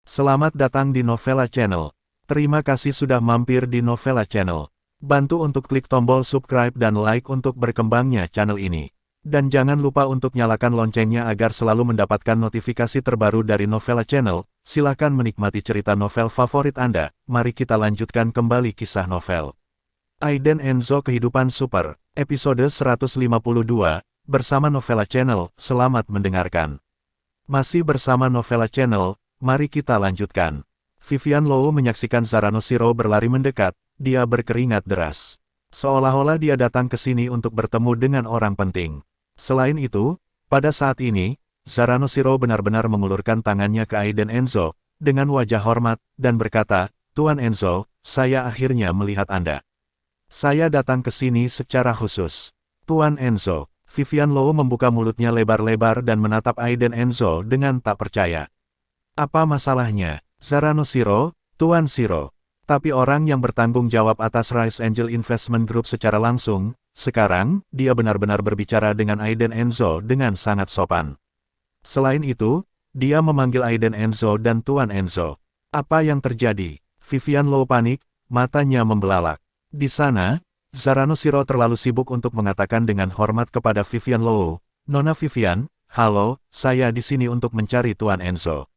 Selamat datang di Novella Channel. Terima kasih sudah mampir di Novella Channel. Bantu untuk klik tombol subscribe dan like untuk berkembangnya channel ini. Dan jangan lupa untuk nyalakan loncengnya agar selalu mendapatkan notifikasi terbaru dari Novella Channel. Silakan menikmati cerita novel favorit Anda. Mari kita lanjutkan kembali kisah novel Aiden Enzo Kehidupan Super, episode 152, bersama Novella Channel. Selamat mendengarkan. Masih bersama Novella Channel. Mari kita lanjutkan. Vivian Low menyaksikan Zaranoshiro berlari mendekat, dia berkeringat deras. Seolah-olah dia datang ke sini untuk bertemu dengan orang penting. Selain itu, pada saat ini, Zaranoshiro benar-benar mengulurkan tangannya ke Aiden Enzo, dengan wajah hormat, dan berkata, "Tuan Enzo, saya akhirnya melihat Anda. Saya datang ke sini secara khusus." "Tuan Enzo." Vivian Low membuka mulutnya lebar-lebar dan menatap Aiden Enzo dengan tak percaya. "Apa masalahnya, Zaranoshiro, Tuan Shiro?" Tapi orang yang bertanggung jawab atas Rise Angel Investment Group secara langsung, sekarang, dia benar-benar berbicara dengan Aiden Enzo dengan sangat sopan. Selain itu, dia memanggil Aiden Enzo dan Tuan Enzo. "Apa yang terjadi?" Vivian Low panik, matanya membelalak. Di sana, Zaranoshiro terlalu sibuk untuk mengatakan dengan hormat kepada Vivian Low, "Nona Vivian, halo, saya di sini untuk mencari Tuan Enzo.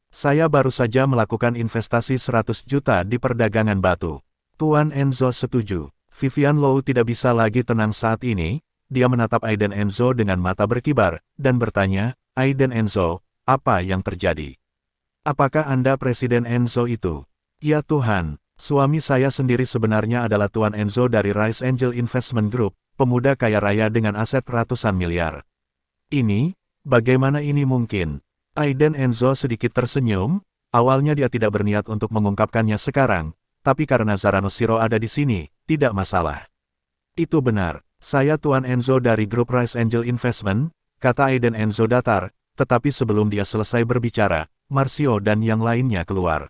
Saya baru saja melakukan investasi 100 juta di perdagangan batu." Tuan Enzo setuju. Vivian Low tidak bisa lagi tenang saat ini, dia menatap Aiden Enzo dengan mata berkibar, dan bertanya, "Aiden Enzo, apa yang terjadi? Apakah Anda Presiden Enzo itu?" "Ya Tuhan, suami saya sendiri sebenarnya adalah Tuan Enzo dari Rise Angel Investment Group, pemuda kaya raya dengan aset ratusan miliar." "Ini, bagaimana ini mungkin?" Aiden Enzo sedikit tersenyum, awalnya dia tidak berniat untuk mengungkapkannya sekarang, tapi karena Zaranoshiro ada di sini, tidak masalah. "Itu benar, saya Tuan Enzo dari grup Rise Angel Investment," kata Aiden Enzo datar, tetapi sebelum dia selesai berbicara, Marcio dan yang lainnya keluar.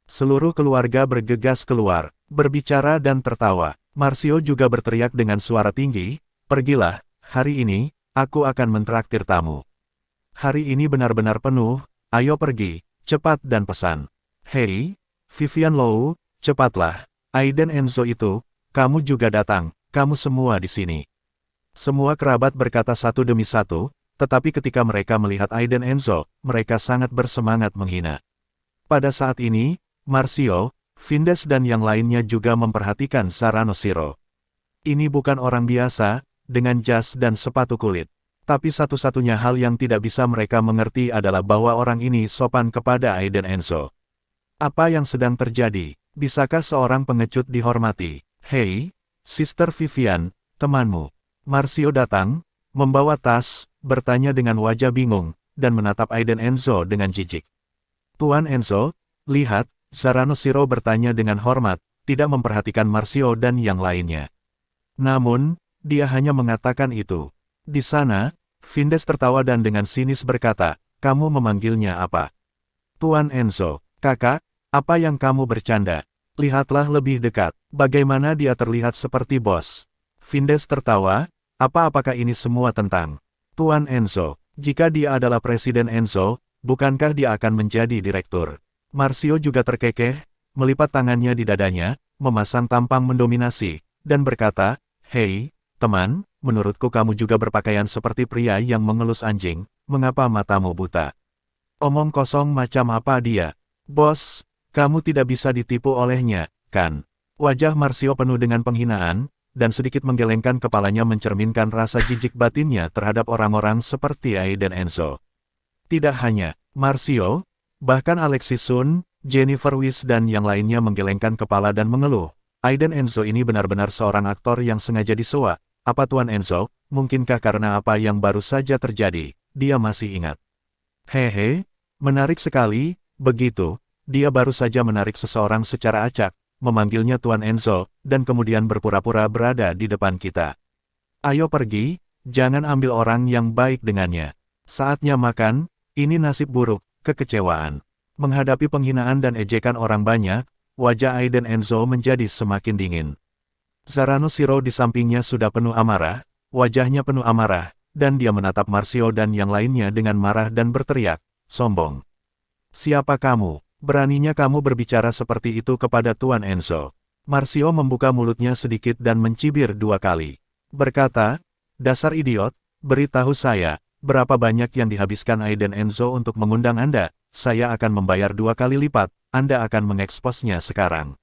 Seluruh keluarga bergegas keluar, berbicara dan tertawa. Marcio juga berteriak dengan suara tinggi, "Pergilah, hari ini, aku akan mentraktir tamu. Hari ini benar-benar penuh, ayo pergi, cepat dan pesan." "Hei, Vivian Low, cepatlah, Aiden Enzo itu, kamu juga datang, kamu semua di sini." Semua kerabat berkata satu demi satu, tetapi ketika mereka melihat Aiden Enzo, mereka sangat bersemangat menghina. Pada saat ini, Marcio, Findes dan yang lainnya juga memperhatikan Zaranoshiro. Ini bukan orang biasa, dengan jas dan sepatu kulit. Tapi satu-satunya hal yang tidak bisa mereka mengerti adalah bahwa orang ini sopan kepada Aiden Enzo. Apa yang sedang terjadi? Bisakah seorang pengecut dihormati? "Hei, Sister Vivian, temanmu." Marcio datang, membawa tas, bertanya dengan wajah bingung, dan menatap Aiden Enzo dengan jijik. "Tuan Enzo, lihat," Zaranoshiro bertanya dengan hormat, tidak memperhatikan Marcio dan yang lainnya. Namun, dia hanya mengatakan itu. Di sana, Findes tertawa dan dengan sinis berkata, "Kamu memanggilnya apa?" "Tuan Enzo." "Kakak, apa yang kamu bercanda? Lihatlah lebih dekat, bagaimana dia terlihat seperti bos." Findes tertawa, "Apakah ini semua tentang Tuan Enzo? Jika dia adalah Presiden Enzo, bukankah dia akan menjadi direktur?" Marcio juga terkekeh, melipat tangannya di dadanya, memasang tampang mendominasi, dan berkata, "Hei, teman, menurutku kamu juga berpakaian seperti pria yang mengelus anjing, mengapa matamu buta? Omong kosong macam apa dia? Bos, kamu tidak bisa ditipu olehnya, kan?" Wajah Marcio penuh dengan penghinaan, dan sedikit menggelengkan kepalanya mencerminkan rasa jijik batinnya terhadap orang-orang seperti Aiden Enzo. Tidak hanya Marcio, bahkan Alexis Sun, Jennifer Weiss dan yang lainnya menggelengkan kepala dan mengeluh. Aiden Enzo ini benar-benar seorang aktor yang sengaja disewa. "Apa Tuan Enzo, mungkinkah karena apa yang baru saja terjadi, dia masih ingat?" "Hehe, menarik sekali, begitu, dia baru saja menarik seseorang secara acak, memanggilnya Tuan Enzo, dan kemudian berpura-pura berada di depan kita. Ayo pergi, jangan ambil orang yang baik dengannya. Saatnya makan." Ini nasib buruk, kekecewaan. Menghadapi penghinaan dan ejekan orang banyak, wajah Aiden Enzo menjadi semakin dingin. Zarano Shiro di sampingnya sudah penuh amarah, wajahnya penuh amarah, dan dia menatap Marcio dan yang lainnya dengan marah dan berteriak, sombong. Siapa kamu? Beraninya kamu berbicara seperti itu kepada Tuan Enzo. Marcio membuka mulutnya sedikit dan mencibir 2 kali. Berkata, dasar idiot, beritahu saya, berapa banyak yang dihabiskan Aiden Enzo untuk mengundang Anda, saya akan membayar 2 kali lipat, Anda akan mengeksposnya sekarang.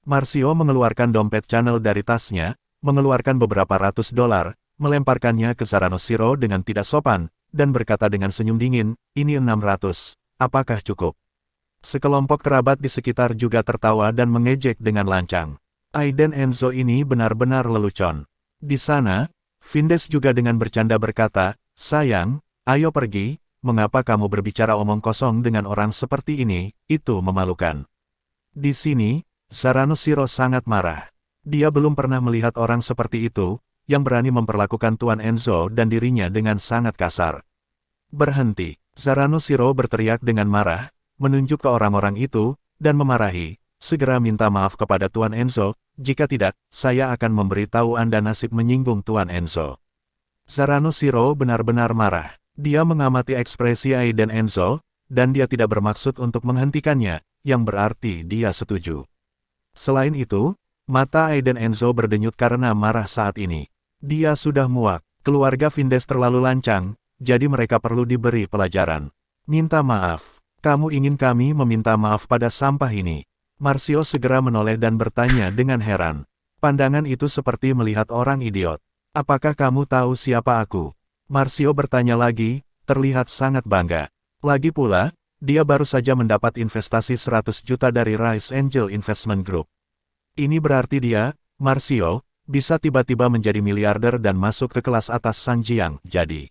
Marcio mengeluarkan dompet Chanel dari tasnya, mengeluarkan beberapa ratus dolar, melemparkannya ke Zarano Shiro dengan tidak sopan, dan berkata dengan senyum dingin, ini 600, apakah cukup? Sekelompok kerabat di sekitar juga tertawa dan mengejek dengan lancang. Aiden Enzo ini benar-benar lelucon. Di sana, Vindes juga dengan bercanda berkata, sayang, ayo pergi, mengapa kamu berbicara omong kosong dengan orang seperti ini, itu memalukan. Di sini, Zarano Shiro sangat marah. Dia belum pernah melihat orang seperti itu, yang berani memperlakukan Tuan Enzo dan dirinya dengan sangat kasar. Berhenti, Zarano Shiro berteriak dengan marah, menunjuk ke orang-orang itu, dan memarahi, segera minta maaf kepada Tuan Enzo, jika tidak, saya akan memberitahu Anda nasib menyinggung Tuan Enzo. Zarano Shiro benar-benar marah. Dia mengamati ekspresi Aiden Enzo, dan dia tidak bermaksud untuk menghentikannya, yang berarti dia setuju. Selain itu, mata Aiden Enzo berdenyut karena marah saat ini. Dia sudah muak, keluarga Vindes terlalu lancang, jadi mereka perlu diberi pelajaran. Minta maaf. Kamu ingin kami meminta maaf pada sampah ini? Marcio segera menoleh dan bertanya dengan heran. Pandangan itu seperti melihat orang idiot. Apakah kamu tahu siapa aku? Marcio bertanya lagi, terlihat sangat bangga. Lagi pula, dia baru saja mendapat investasi 100 juta dari Rise Angel Investment Group. Ini berarti dia, Marcio, bisa tiba-tiba menjadi miliarder dan masuk ke kelas atas Sanjiang. Jadi,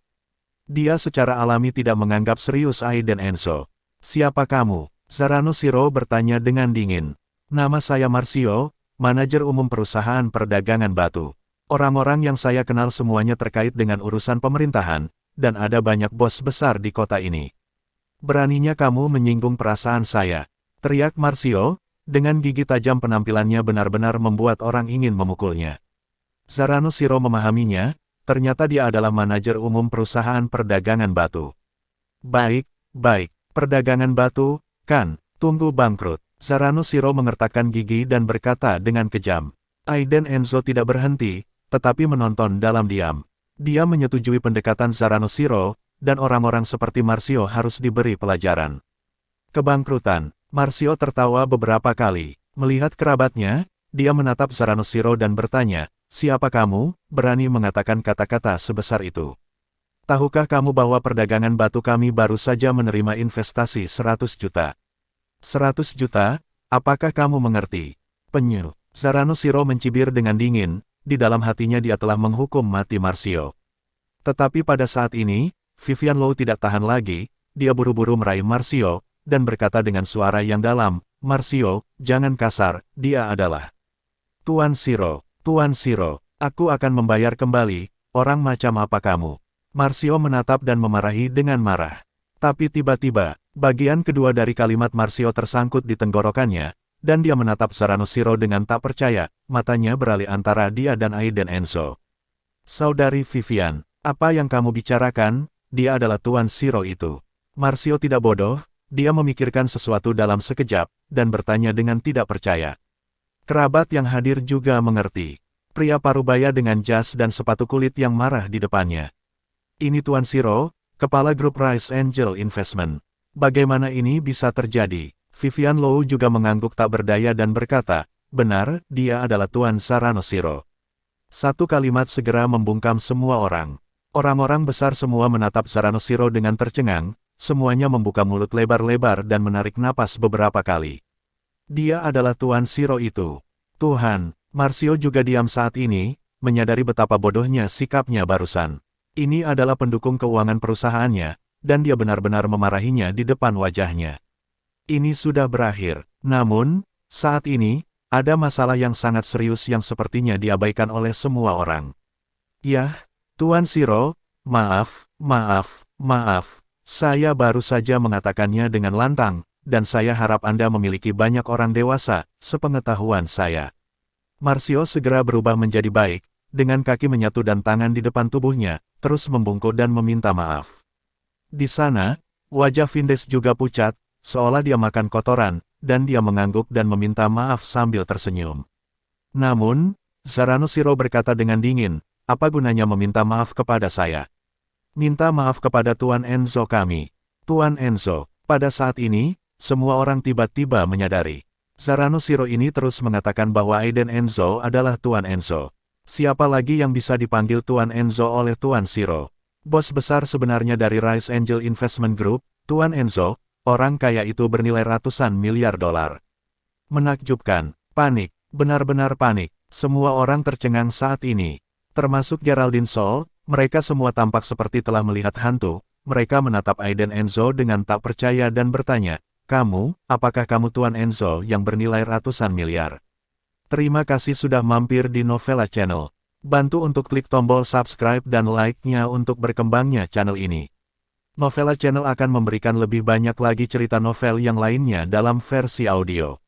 dia secara alami tidak menganggap serius Aiden Enzo. Siapa kamu? Zarano Shiro bertanya dengan dingin. Nama saya Marcio, manajer umum perusahaan perdagangan batu. Orang-orang yang saya kenal semuanya terkait dengan urusan pemerintahan, dan ada banyak bos besar di kota ini. Beraninya kamu menyinggung perasaan saya, teriak Marcio, dengan gigi tajam penampilannya benar-benar membuat orang ingin memukulnya. Zarano Shiro memahaminya, ternyata dia adalah manajer umum perusahaan perdagangan batu. Baik, perdagangan batu, kan, tunggu bangkrut. Zarano Shiro mengertakkan gigi dan berkata dengan kejam. Aiden Enzo tidak berhenti, tetapi menonton dalam diam. Dia menyetujui pendekatan Zarano Shiro, dan orang-orang seperti Marcio harus diberi pelajaran. Kebangkrutan. Marcio tertawa beberapa kali. Melihat kerabatnya, dia menatap Zarano Shiro dan bertanya, siapa kamu, berani mengatakan kata-kata sebesar itu? Tahukah kamu bahwa perdagangan batu kami baru saja menerima investasi 100 juta? 100 juta? Apakah kamu mengerti? Penyu. Zarano Shiro mencibir dengan dingin, di dalam hatinya dia telah menghukum mati Marcio. Tetapi pada saat ini, Vivian Low tidak tahan lagi, dia buru-buru meraih Marcio, dan berkata dengan suara yang dalam, Marcio, jangan kasar, dia adalah Tuan Shiro. Tuan Shiro, aku akan membayar kembali, orang macam apa kamu? Marcio menatap dan memarahi dengan marah. Tapi tiba-tiba, bagian kedua dari kalimat Marcio tersangkut di tenggorokannya, dan dia menatap Zarano Shiro dengan tak percaya, matanya beralih antara dia dan Aiden Enzo. Saudari Vivian, apa yang kamu bicarakan? Dia adalah Tuan Shiro itu. Marcio tidak bodoh, dia memikirkan sesuatu dalam sekejap, dan bertanya dengan tidak percaya. Kerabat yang hadir juga mengerti. Pria parubaya dengan jas dan sepatu kulit yang marah di depannya. Ini Tuan Shiro, kepala grup Rise Angel Investment. Bagaimana ini bisa terjadi? Vivian Low juga mengangguk tak berdaya dan berkata, benar, dia adalah Tuan Zarano Shiro. Satu kalimat segera membungkam semua orang. Orang-orang besar semua menatap Zarano Shiro dengan tercengang, semuanya membuka mulut lebar-lebar dan menarik napas beberapa kali. Dia adalah Tuan Shiro itu. Tuhan, Marcio juga diam saat ini, menyadari betapa bodohnya sikapnya barusan. Ini adalah pendukung keuangan perusahaannya, dan dia benar-benar memarahinya di depan wajahnya. Ini sudah berakhir. Namun, saat ini, ada masalah yang sangat serius yang sepertinya diabaikan oleh semua orang. Yah, Tuan Shiro, maaf. Saya baru saja mengatakannya dengan lantang, dan saya harap Anda memiliki banyak orang dewasa, sepengetahuan saya. Marcio segera berubah menjadi baik, dengan kaki menyatu dan tangan di depan tubuhnya, terus membungkuk dan meminta maaf. Di sana, wajah Vindes juga pucat, seolah dia makan kotoran, dan dia mengangguk dan meminta maaf sambil tersenyum. Namun, Zaranoshiro berkata dengan dingin, apa gunanya meminta maaf kepada saya? Minta maaf kepada Tuan Enzo kami. Tuan Enzo, pada saat ini, semua orang tiba-tiba menyadari. Zaranoshiro ini terus mengatakan bahwa Aiden Enzo adalah Tuan Enzo. Siapa lagi yang bisa dipanggil Tuan Enzo oleh Tuan Shiro? Bos besar sebenarnya dari Rise Angel Investment Group, Tuan Enzo, orang kaya itu bernilai ratusan miliar dolar. Menakjubkan, panik, benar-benar panik. Semua orang tercengang saat ini. Termasuk Geraldine Sol, mereka semua tampak seperti telah melihat hantu. Mereka menatap Aiden Enzo dengan tak percaya dan bertanya, kamu, apakah kamu Tuan Enzo yang bernilai ratusan miliar? Terima kasih sudah mampir di Novella Channel. Bantu untuk klik tombol subscribe dan like-nya untuk berkembangnya channel ini. Novella Channel akan memberikan lebih banyak lagi cerita novel yang lainnya dalam versi audio.